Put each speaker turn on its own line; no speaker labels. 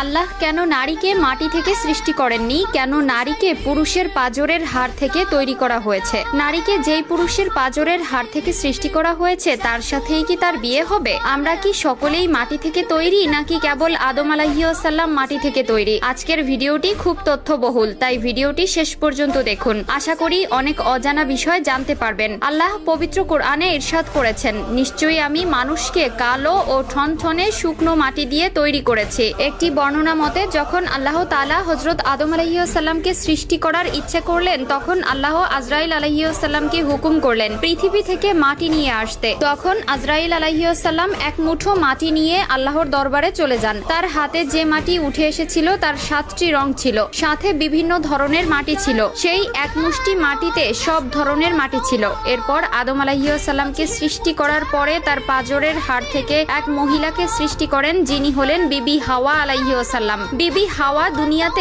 আল্লাহ কেন নারীকে মাটি থেকে সৃষ্টি করেননি? কেন নারীকে পুরুষের পাঁজরের হাড় থেকে তৈরি করা হয়েছে? নারীকে যেই পুরুষের পাঁজরের হাড় থেকে সৃষ্টি করা হয়েছে তার সাথেই কি তার বিয়ে হবে? আমরা কি সকলেই মাটি থেকে তৈরি, নাকি কেবল আদম আলাইহিসসালাম মাটি থেকে তৈরি? আজকের ভিডিওটি খুব তথ্যবহুল, তাই ভিডিওটি শেষ পর্যন্ত দেখুন। আশা করি অনেক অজানা বিষয় জানতে পারবেন। আল্লাহ পবিত্র কোরআনে ইরশাদ করেছেন, নিশ্চয়ই আমি মানুষকে কালো ও ঠনঠনে শুকনো মাটি দিয়ে তৈরি করেছি। একটি বর্ণনা মতে যখন আল্লাহ তাআলা হযরত আদম আলাইহিসসালামকে সৃষ্টি করার ইচ্ছে করলেন, তখন আল্লাহ আজরাইল আলাইহিসসালামকে হুকুম করলেন পৃথিবী থেকে মাটি নিয়ে আসতে। তখন আজরাইল আলাইহিসসালাম এক মুঠো মাটি নিয়ে আল্লাহর দরবারে চলে যান। তার হাতে যে মাটি উঠে এসেছিল তার 7টি রং ছিল, সাথে বিভিন্ন ধরনের মাটি ছিল। সেই এক মুষ্টি মাটিতে সব ধরনের মাটি ছিল। এরপর আদম আলাইহিসসালামকে সৃষ্টি করার পরে তার পাঁজরের হাড় থেকে এক মহিলাকে সৃষ্টি করেন, যিনি হলেন বিবি হাওয়া আলাইহিসসালাম। বিবি হাওয়া দুনিয়াতে